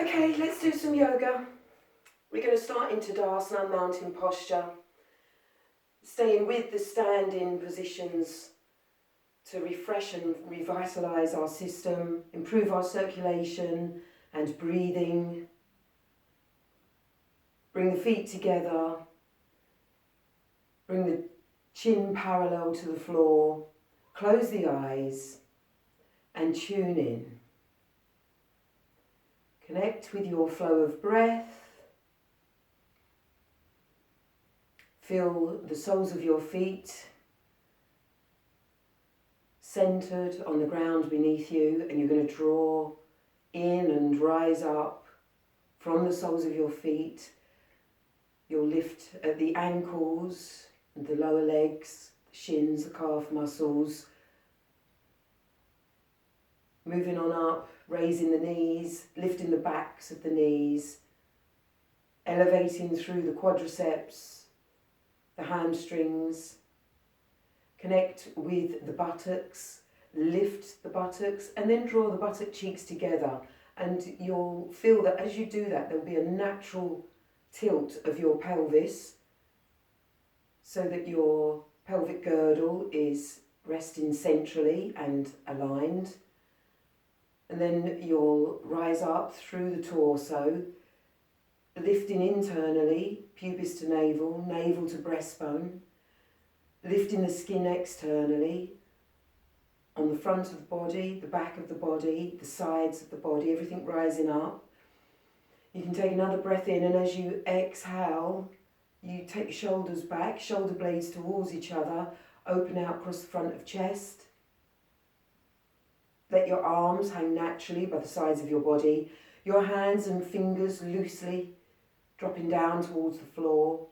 Okay, let's do some yoga. We're going to start into Tadasana, mountain posture, staying with the standing positions to refresh and revitalise our system, improve our circulation and breathing. Bring the feet together, bring the chin parallel to the floor, close the eyes and tune in. Connect with your flow of breath. Feel the soles of your feet centered on the ground beneath you, and you're going to draw in and rise up from the soles of your feet. You'll lift at the ankles and the lower legs, the shins, the calf muscles. Moving on up, raising the knees, lifting the backs of the knees, elevating through the quadriceps, the hamstrings. Connect with the buttocks, lift the buttocks, and then draw the buttock cheeks together. And you'll feel that as you do that, there'll be a natural tilt of your pelvis so that your pelvic girdle is resting centrally and aligned. And then you'll rise up through the torso, lifting internally, pubis to navel, navel to breastbone, lifting the skin externally, on the front of the body, the back of the body, the sides of the body, everything rising up. You can take another breath in, and as you exhale, you take your shoulders back, shoulder blades towards each other, open out across the front of chest. Let your arms hang naturally by the sides of your body, your hands and fingers loosely dropping down towards the floor.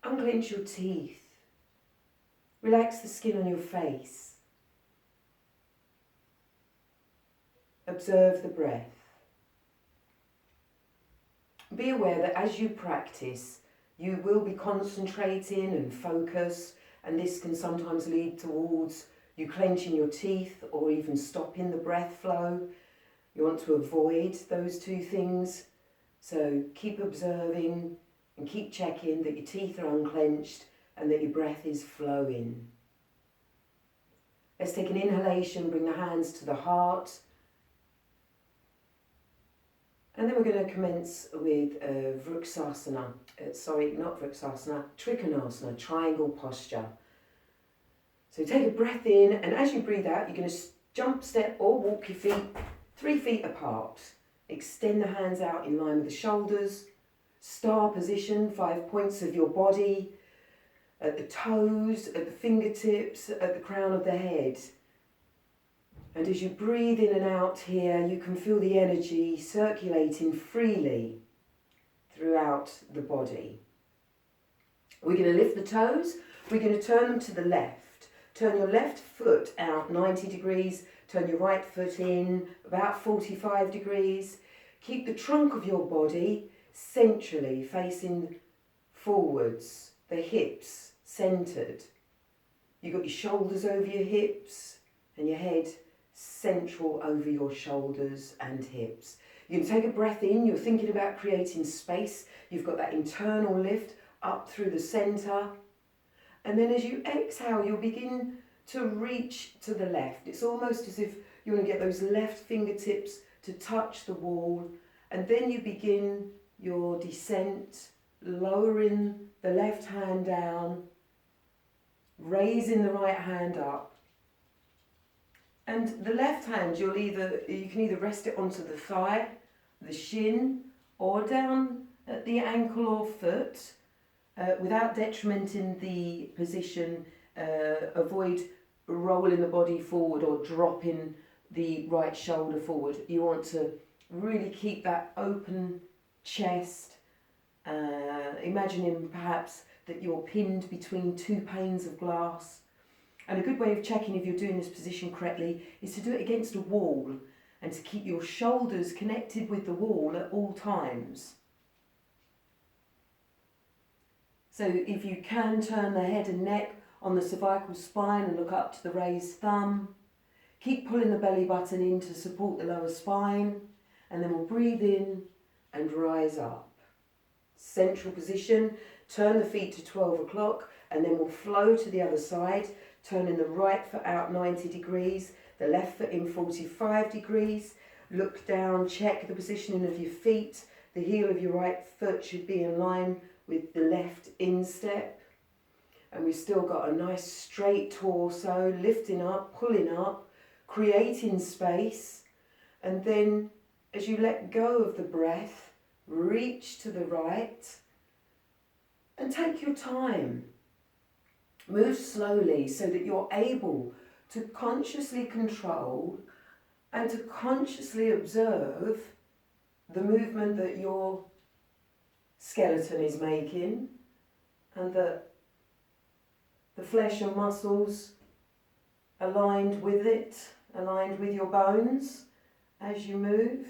Unclench your teeth. Relax the skin on your face. Observe the breath. Be aware that as you practice, you will be concentrating and focus, and this can sometimes lead towards you clenching your teeth or even stopping the breath flow. You want to avoid those two things. So keep observing and keep checking that your teeth are unclenched and that your breath is flowing. Let's take an inhalation, bring the hands to the heart. And then we're going to commence with Virabhadrasana. Trikonasana, triangle posture. So take a breath in, and as you breathe out, you're going to jump, step or walk your feet 3 feet apart. Extend the hands out in line with the shoulders. Star position, 5 points of your body, at the toes, at the fingertips, at the crown of the head. And as you breathe in and out here, you can feel the energy circulating freely throughout the body. We're going to lift the toes. We're going to turn them to the left. Turn your left foot out 90 degrees. Turn your right foot in about 45 degrees. Keep the trunk of your body centrally facing forwards, the hips centred. You've got your shoulders over your hips and your head central over your shoulders and hips. You can take a breath in, you're thinking about creating space. You've got that internal lift up through the centre. And then as you exhale, you'll begin to reach to the left. It's almost as if you want to get those left fingertips to touch the wall. And then you begin your descent, lowering the left hand down, raising the right hand up. And the left hand, you can either rest it onto the thigh, the shin, or down at the ankle or foot, without detrimenting the position. Avoid rolling the body forward or dropping the right shoulder forward. You want to really keep that open chest, imagining perhaps that you're pinned between 2 panes of glass. And a good way of checking if you're doing this position correctly is to do it against a wall and to keep your shoulders connected with the wall at all times. So if you can, turn the head and neck on the cervical spine and look up to the raised thumb. Keep pulling the belly button in to support the lower spine, and then we'll breathe in and rise up. Central position, turn the feet to 12 o'clock, and then we'll flow to the other side, turning the right foot out 90 degrees, the left foot in 45 degrees. Look down, check the positioning of your feet. The heel of your right foot should be in line with the left instep. And we've still got a nice straight torso, lifting up, pulling up, creating space. And then as you let go of the breath, reach to the right and take your time. Move slowly so that you're able to consciously control and to consciously observe the movement that your skeleton is making, and that the flesh and muscles aligned with it, aligned with your bones as you move.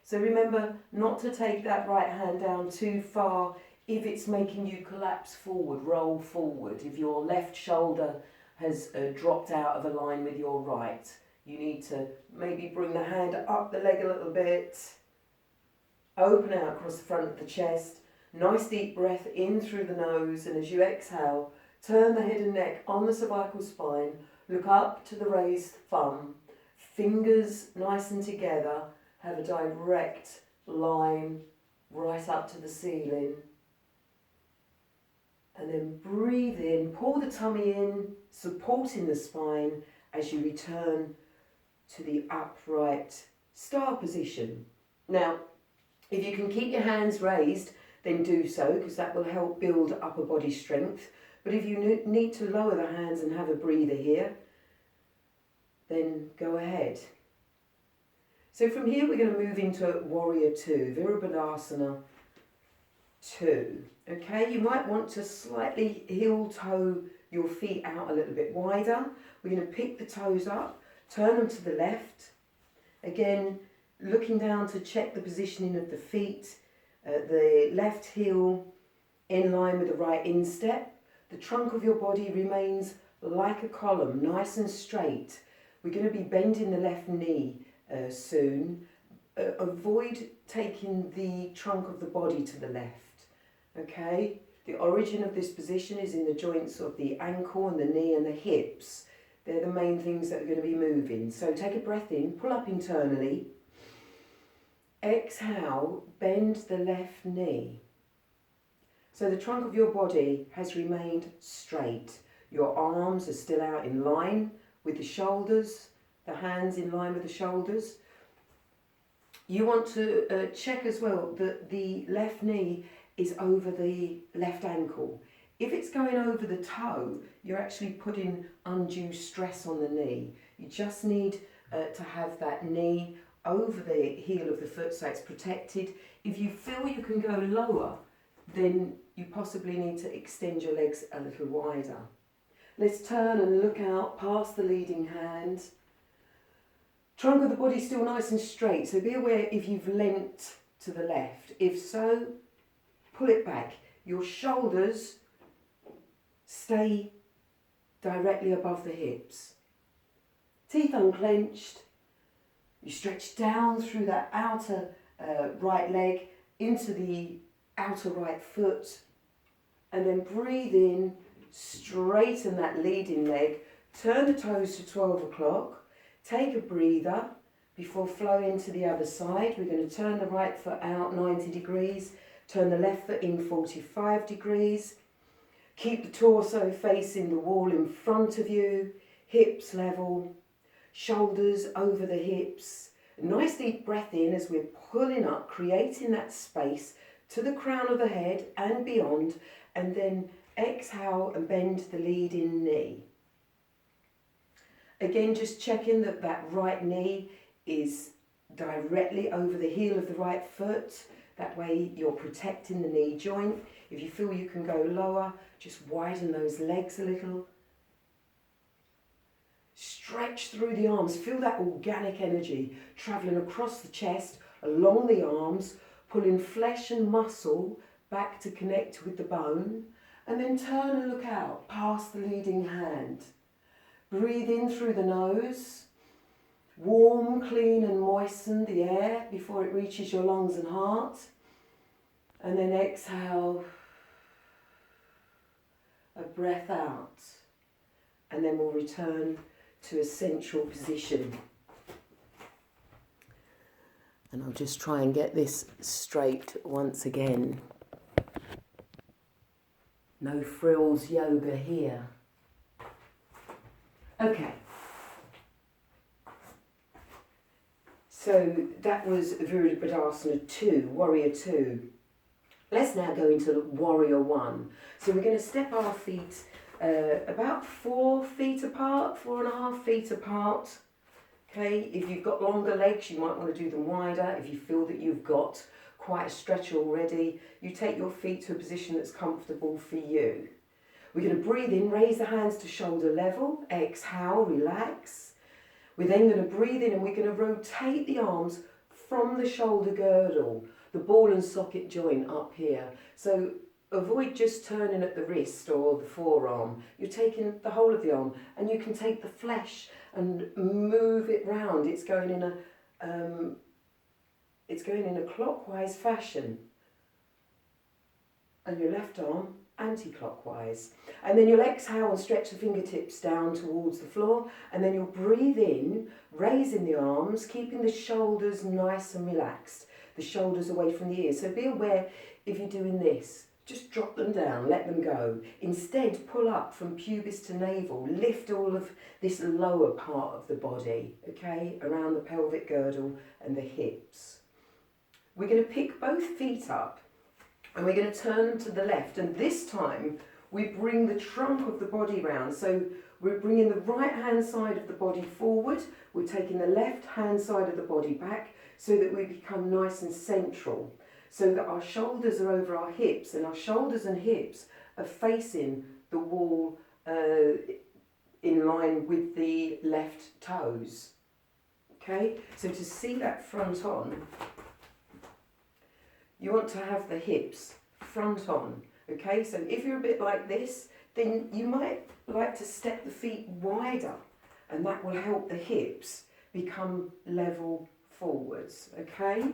So remember not to take that right hand down too far if it's making you collapse forward, roll forward. If your left shoulder has dropped out of a line with your right, you need to maybe bring the hand up the leg a little bit, open out across the front of the chest, nice deep breath in through the nose, and as you exhale, turn the head and neck on the cervical spine, look up to the raised thumb, fingers nice and together, have a direct line right up to the ceiling. And then breathe in, pull the tummy in, supporting the spine as you return to the upright star position. Now, if you can keep your hands raised, then do so, because that will help build upper body strength. But if you need to lower the hands and have a breather here, then go ahead. So from here we're going to move into Warrior 2, Virabhadrasana 2. Okay, you might want to slightly heel toe your feet out a little bit wider. We're going to pick the toes up, turn them to the left. Again, looking down to check the positioning of the feet. The left heel in line with the right instep. The trunk of your body remains like a column, nice and straight. We're going to be bending the left knee soon. Avoid taking the trunk of the body to the left. Okay, the origin of this position is in the joints of the ankle and the knee and the hips. They're the main things that are going to be moving. So take a breath in, pull up internally. Exhale, bend the left knee. So the trunk of your body has remained straight. Your arms are still out in line with the shoulders, the hands in line with the shoulders. You want to check as well that the left knee is over the left ankle. If it's going over the toe, you're actually putting undue stress on the knee. You just need to have that knee over the heel of the foot so it's protected. If you feel you can go lower, then you possibly need to extend your legs a little wider. Let's turn and look out past the leading hand. Trunk of the body still nice and straight, so be aware if you've leant to the left. If so, pull it back. Your shoulders stay directly above the hips. Teeth unclenched. You stretch down through that outer right leg into the outer right foot, and then breathe in, straighten that leading leg, turn the toes to 12 o'clock, take a breather before flowing to the other side. We're going to turn the right foot out 90 degrees, turn the left foot in 45 degrees, keep the torso facing the wall in front of you, hips level, shoulders over the hips. Nice deep breath in as we're pulling up, creating that space to the crown of the head and beyond, and then exhale and bend the leading knee. Again, just checking that that right knee is directly over the heel of the right foot. That way you're protecting the knee joint. If you feel you can go lower, just widen those legs a little. Stretch through the arms. Feel that organic energy travelling across the chest, along the arms, pulling flesh and muscle back to connect with the bone. And then turn and look out past the leading hand. Breathe in through the nose. Warm, clean and moisten the air before it reaches your lungs and heart. And then exhale, a breath out. And then we'll return to a central position. And I'll just try and get this straight once again. No frills yoga here. Okay. So that was Virabhadrasana 2, Warrior 2. Let's now go into Warrior 1. So we're going to step our feet about 4 feet apart, 4.5 feet apart. Okay, if you've got longer legs, you might want to do them wider. If you feel that you've got quite a stretch already, you take your feet to a position that's comfortable for you. We're going to breathe in, raise the hands to shoulder level, exhale, relax. We're then going to breathe in and we're going to rotate the arms from the shoulder girdle, the ball and socket joint up here. So avoid just turning at the wrist or the forearm. You're taking the whole of the arm, and you can take the flesh and move it round. It's going in a clockwise fashion. And your left arm anti-clockwise. And then you'll exhale and stretch the fingertips down towards the floor, and then you'll breathe in, raising the arms, keeping the shoulders nice and relaxed, the shoulders away from the ears. So be aware if you're doing this, just drop them down, let them go. Instead, pull up from pubis to navel, lift all of this lower part of the body, okay, around the pelvic girdle and the hips. We're going to pick both feet up and we're going to turn them to the left, and this time we bring the trunk of the body round. So we're bringing the right hand side of the body forward, we're taking the left hand side of the body back so that we become nice and central, so that our shoulders are over our hips and our shoulders and hips are facing the wall in line with the left toes. Okay, so to see that front on, you want to have the hips front on. Okay, so if you're a bit like this, then you might like to step the feet wider, and that will help the hips become level forwards. Okay.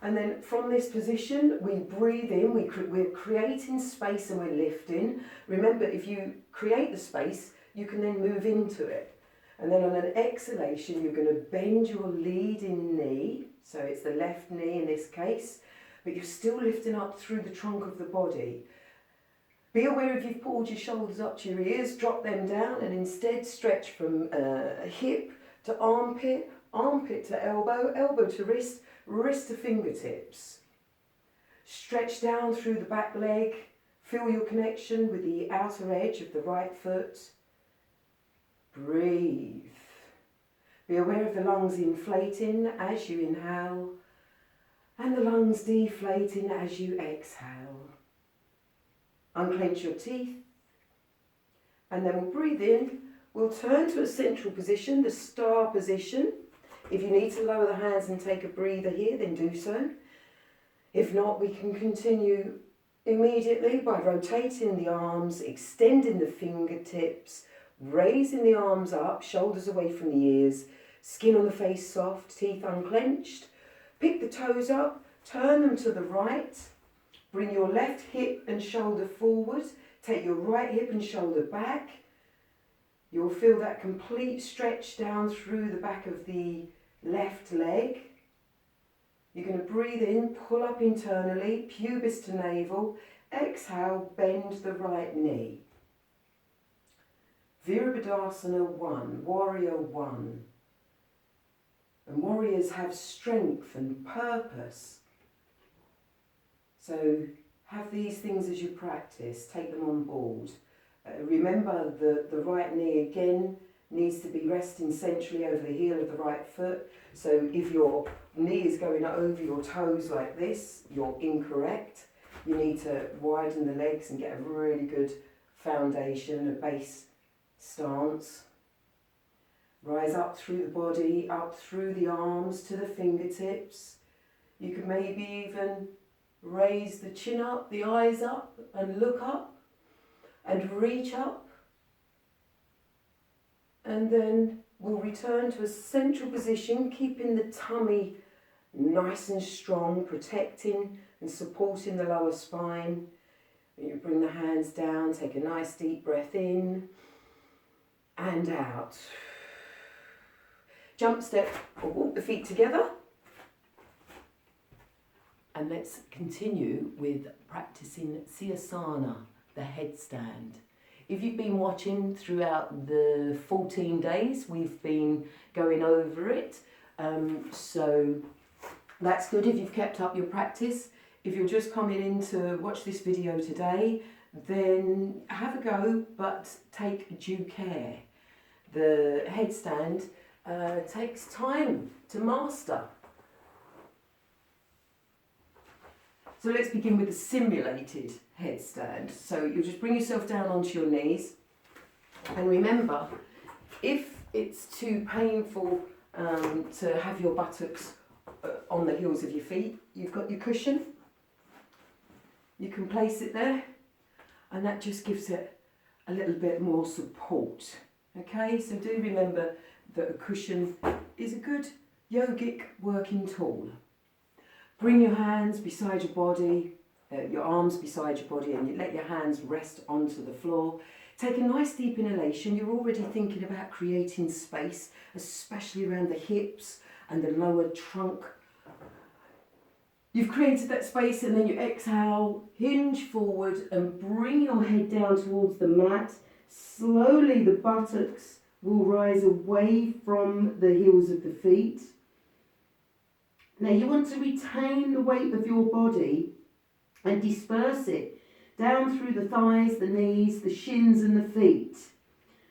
And then from this position, we breathe in, we're creating space and we're lifting. Remember, if you create the space, you can then move into it. And then on an exhalation, you're going to bend your leading knee. So it's the left knee in this case, but you're still lifting up through the trunk of the body. Be aware if you've pulled your shoulders up to your ears, drop them down and instead stretch from hip to armpit, armpit to elbow, elbow to wrist, wrist to fingertips. Stretch down through the back leg, feel your connection with the outer edge of the right foot. Breathe. Be aware of the lungs inflating as you inhale and the lungs deflating as you exhale. Unclench your teeth and then we'll breathe in. We'll turn to a central position, the star position. If you need to lower the hands and take a breather here, then do so. If not, we can continue immediately by rotating the arms, extending the fingertips, raising the arms up, shoulders away from the ears, skin on the face soft, teeth unclenched. Pick the toes up, turn them to the right. Bring your left hip and shoulder forward. Take your right hip and shoulder back. You'll feel that complete stretch down through the back of the left leg. You're going to breathe in, pull up internally, pubis to navel. Exhale, bend the right knee. Virabhadrasana 1, Warrior 1. And warriors have strength and purpose. So have these things as you practice, take them on board. Remember the right knee again needs to be resting centrally over the heel of the right foot. So if your knee is going over your toes like this, you're incorrect. You need to widen the legs and get a really good foundation, a base stance. Rise up through the body, up through the arms to the fingertips. You can maybe even raise the chin up, the eyes up, and look up, and reach up, And then we'll return to a central position, keeping the tummy nice and strong, protecting and supporting the lower spine. You bring the hands down, take a nice deep breath in and out. Jump, step, or walk the feet together. And let's continue with practicing Sirsasana, the headstand. If you've been watching throughout the 14 days, we've been going over it. So that's good if you've kept up your practice. If you're just coming in to watch this video today, then have a go, but take due care. The headstand takes time to master. So let's begin with the simulated headstand. So you'll just bring yourself down onto your knees. And remember, if it's too painful to have your buttocks on the heels of your feet, you've got your cushion. You can place it there, and that just gives it a little bit more support. Okay, so do remember that a cushion is a good yogic working tool. Bring your hands beside your body, your arms beside your body, and you let your hands rest onto the floor. Take a nice deep inhalation. You're already thinking about creating space, especially around the hips and the lower trunk. You've created that space, and then you exhale, hinge forward and bring your head down towards the mat. Slowly the buttocks will rise away from the heels of the feet. Now you want to retain the weight of your body and disperse it down through the thighs, the knees, the shins and the feet.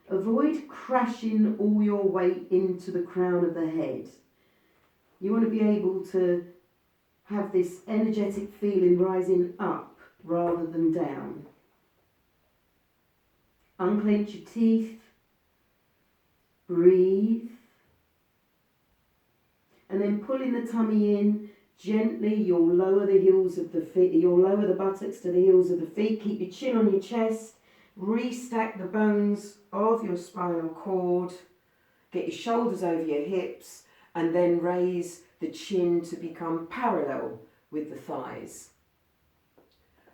Avoid crashing all your weight into the crown of the head. You want to be able to have this energetic feeling rising up rather than down. Unclench your teeth. Breathe. And then pulling the tummy in gently, you'll lower the heels of the feet, you'll lower the buttocks to the heels of the feet. Keep your chin on your chest. Restack the bones of your spinal cord. Get your shoulders over your hips, and then raise the chin to become parallel with the thighs.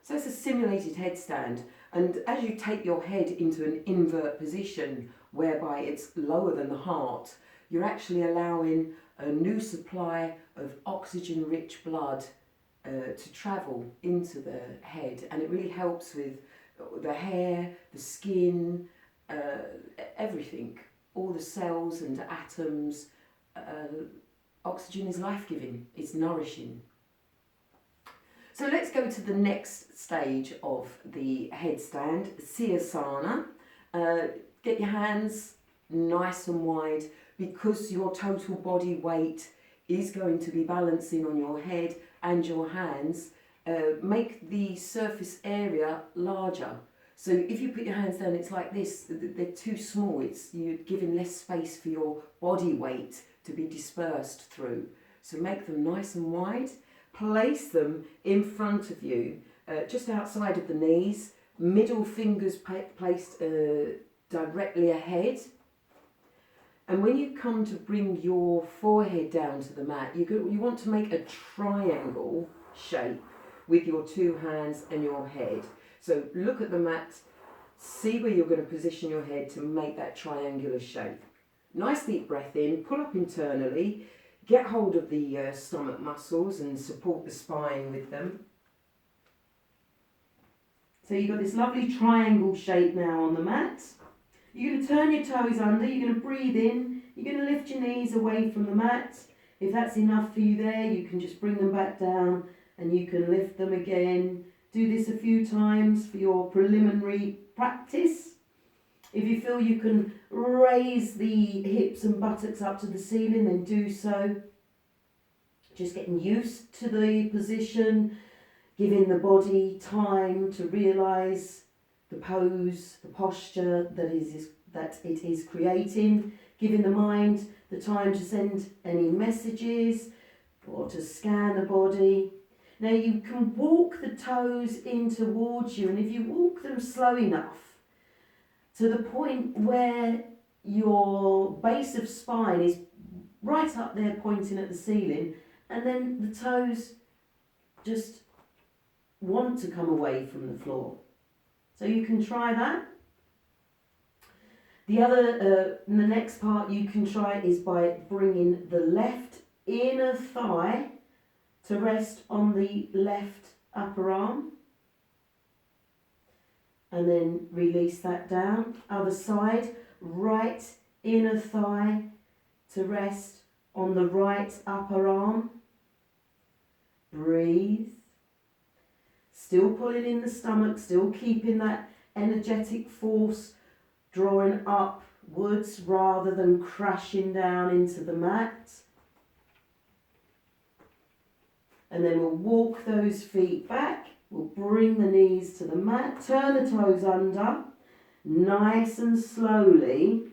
So it's a simulated headstand, and as you take your head into an invert position whereby it's lower than the heart, you're actually allowing a new supply of oxygen-rich blood to travel into the head, and it really helps with the hair, the skin, everything, all the cells and atoms. Oxygen is life-giving, it's nourishing. So let's go to the next stage of the headstand, Sirsasana. Get your hands nice and wide, because your total body weight is going to be balancing on your head and your hands. Make the surface area larger. So if you put your hands down, it's like this, they're too small. You're giving less space for your body weight to be dispersed through. So make them nice and wide. Place them in front of you, just outside of the knees. Middle fingers placed directly ahead. And when you come to bring your forehead down to the mat, you want to make a triangle shape with your two hands and your head. So look at the mat, see where you're going to position your head to make that triangular shape. Nice deep breath in, pull up internally, get hold of the stomach muscles and support the spine with them. So you've got this lovely triangle shape now on the mat. You're going to turn your toes under, you're going to breathe in, you're going to lift your knees away from the mat. If that's enough for you there, you can just bring them back down and you can lift them again. Do this a few times for your preliminary practice. If you feel you can raise the hips and buttocks up to the ceiling, then do so. Just getting used to the position, giving the body time to realise the pose, the posture that it is creating, giving the mind the time to send any messages or to scan the body. Now you can walk the toes in towards you, and if you walk them slow enough to the point where your base of spine is right up there pointing at the ceiling, and then the toes just want to come away from the floor. So you can try that. The next part you can try is by bringing the left inner thigh to rest on the left upper arm. And then release that down. Other side, right inner thigh to rest on the right upper arm. Breathe. Still pulling in the stomach, still keeping that energetic force drawing upwards rather than crashing down into the mat. And then we'll walk those feet back. We'll bring the knees to the mat, turn the toes under, nice and slowly.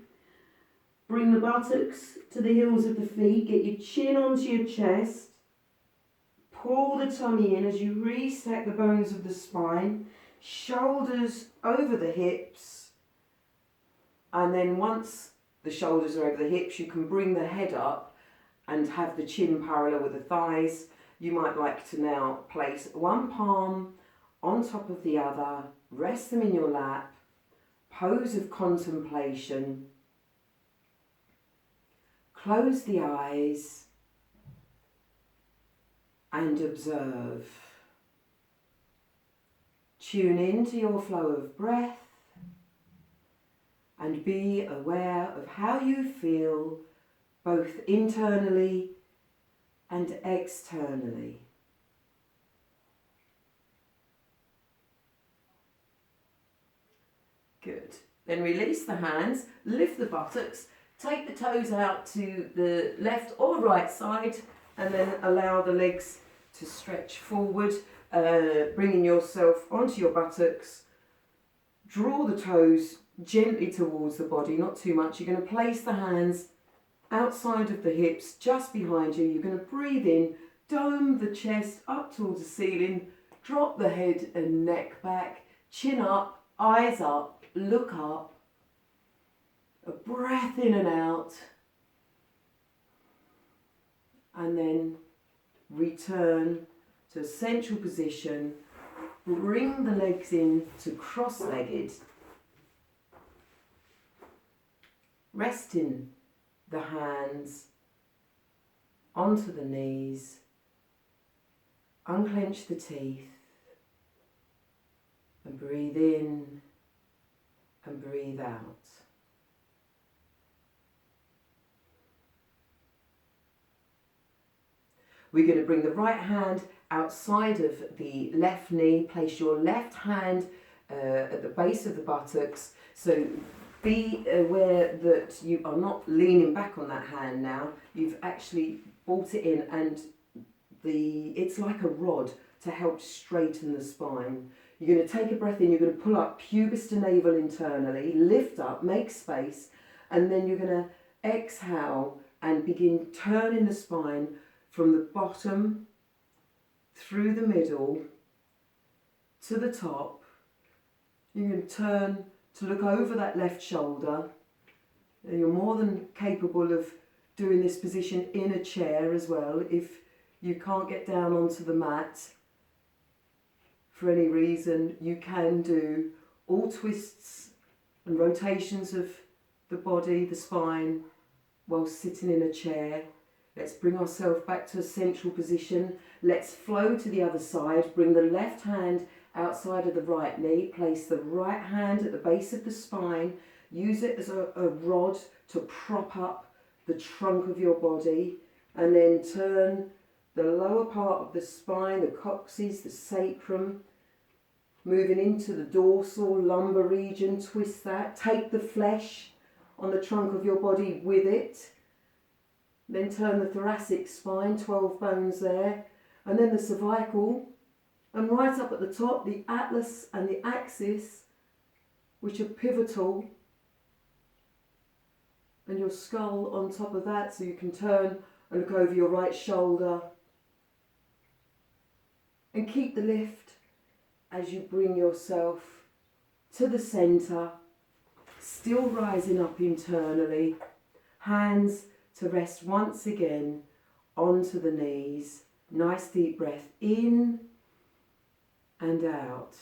Bring the buttocks to the heels of the feet, get your chin onto your chest. Pull the tummy in as you restack the bones of the spine, shoulders over the hips. And then once the shoulders are over the hips, you can bring the head up and have the chin parallel with the thighs. You might like to now place one palm on top of the other, rest them in your lap, pose of contemplation. Close the eyes and observe. Tune into your flow of breath and be aware of how you feel both internally and externally. Good. Then release the hands, lift the buttocks, take the toes out to the left or right side, and then allow the legs to stretch forward, bringing yourself onto your buttocks. Draw the toes gently towards the body, not too much. You're going to place the hands outside of the hips, just behind you. You're going to breathe in, dome the chest up towards the ceiling, drop the head and neck back, chin up, eyes up, look up. A breath in and out. And then return to a central position. Bring the legs in to cross-legged. Resting the hands onto the knees. Unclench the teeth. And breathe in and breathe out. We're going to bring the right hand outside of the left knee. Place your left hand at the base of the buttocks. So be aware that you are not leaning back on that hand now. You've actually brought it in, and it's like a rod to help straighten the spine. You're going to take a breath in. You're going to pull up pubis to navel internally. Lift up, make space. And then you're going to exhale and begin turning the spine from the bottom, through the middle, to the top. You can turn to look over that left shoulder. And you're more than capable of doing this position in a chair as well. If you can't get down onto the mat for any reason, you can do all twists and rotations of the body, the spine, while sitting in a chair. Let's bring ourselves back to a central position. Let's flow to the other side. Bring the left hand outside of the right knee. Place the right hand at the base of the spine. Use it as a rod to prop up the trunk of your body. And then turn the lower part of the spine, the coccyx, the sacrum, moving into the dorsal lumbar region. Twist that. Take the flesh on the trunk of your body with it. Then turn the thoracic spine, 12 bones there, and then the cervical, and right up at the top, the atlas and the axis, which are pivotal, and your skull on top of that, so you can turn and look over your right shoulder. And keep the lift as you bring yourself to the centre, still rising up internally. Hands to rest once again onto the knees. Nice deep breath in and out.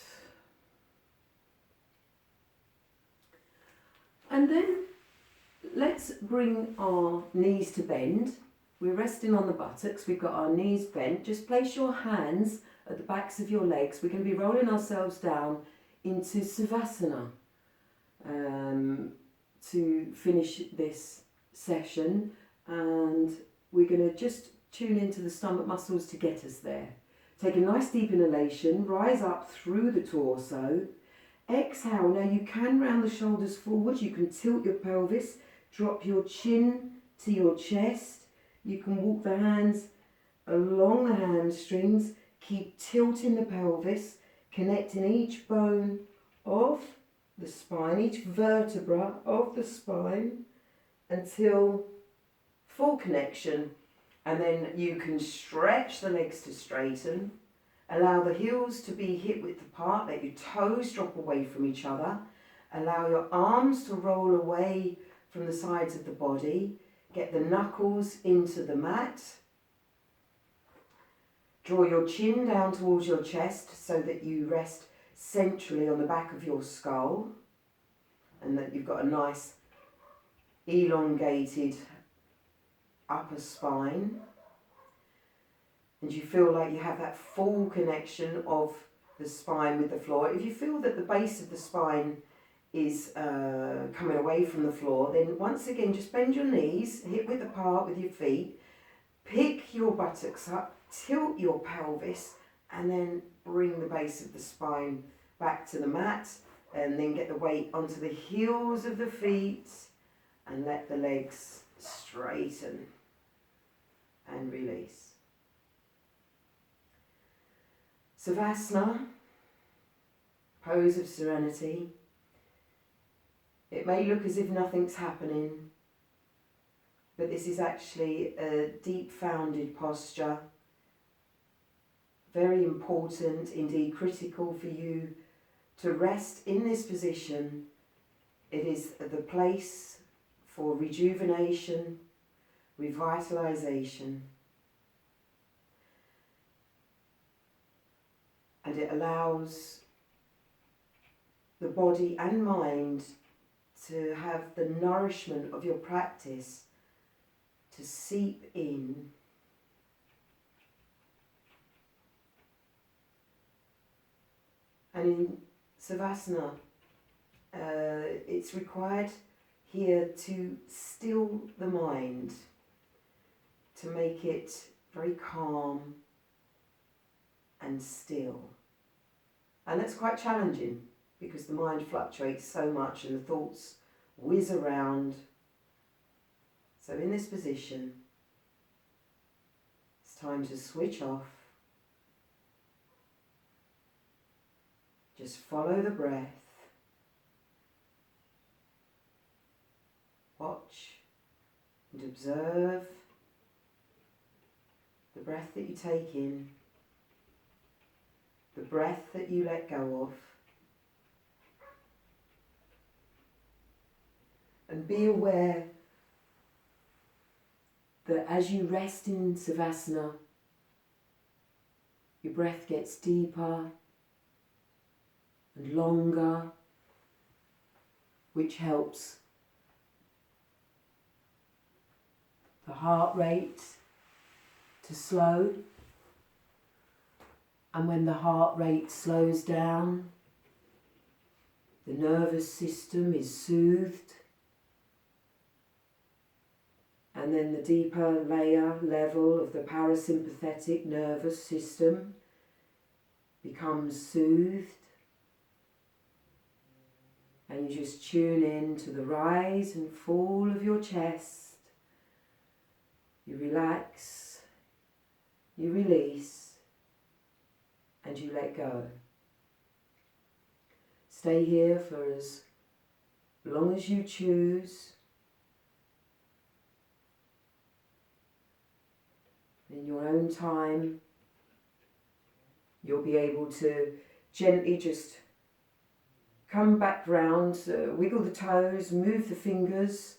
And then let's bring our knees to bend. We're resting on the buttocks, we've got our knees bent. Just place your hands at the backs of your legs. We're going to be rolling ourselves down into Sirsasana to finish this session, and we're going to just tune into the stomach muscles to get us there. Take a nice deep inhalation, rise up through the torso. Exhale. Now you can round the shoulders forward, you can tilt your pelvis, drop your chin to your chest. You can walk the hands along the hamstrings, keep tilting the pelvis, connecting each bone of the spine, each vertebra of the spine until full connection. And then you can stretch the legs to straighten, allow the heels to be hip width apart, let your toes drop away from each other, allow your arms to roll away from the sides of the body, get the knuckles into the mat, draw your chin down towards your chest so that you rest centrally on the back of your skull and that you've got a nice elongated upper spine, and you feel like you have that full connection of the spine with the floor. If you feel that the base of the spine is coming away from the floor, then once again just bend your knees, hip width apart with your feet, pick your buttocks up, tilt your pelvis, and then bring the base of the spine back to the mat, and then get the weight onto the heels of the feet and let the legs straighten and release. Savasana, pose of serenity. It may look as if nothing's happening, but this is actually a deep-founded posture, very important, indeed critical for you to rest in this position. It is the place for rejuvenation, revitalization, and it allows the body and mind to have the nourishment of your practice to seep in. And in Savasana, it's required here to still the mind, to make it very calm and still. And that's quite challenging because the mind fluctuates so much and the thoughts whiz around. So in this position, it's time to switch off. Just follow the breath. Watch and observe the breath that you take in, the breath that you let go of. And be aware that as you rest in Savasana, your breath gets deeper and longer, which helps the heart rate to slow. And when the heart rate slows down, the nervous system is soothed. And then the deeper level of the parasympathetic nervous system becomes soothed. And you just tune in to the rise and fall of your chest. You relax, you release, and you let go. Stay here for as long as you choose. In your own time, you'll be able to gently just come back round, wiggle the toes, move the fingers,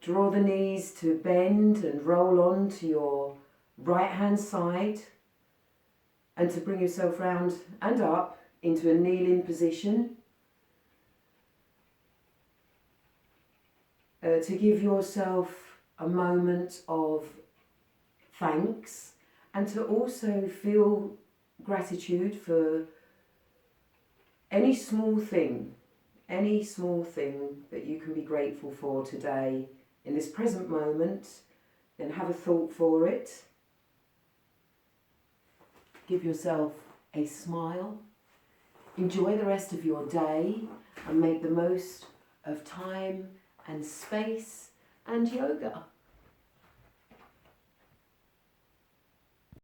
draw the knees to bend and roll on to your right hand side, and to bring yourself round and up into a kneeling position. To give yourself a moment of thanks and to also feel gratitude for any small thing that you can be grateful for today in this present moment. Then have a thought for it. Give yourself a smile. Enjoy the rest of your day and make the most of time and space and yoga.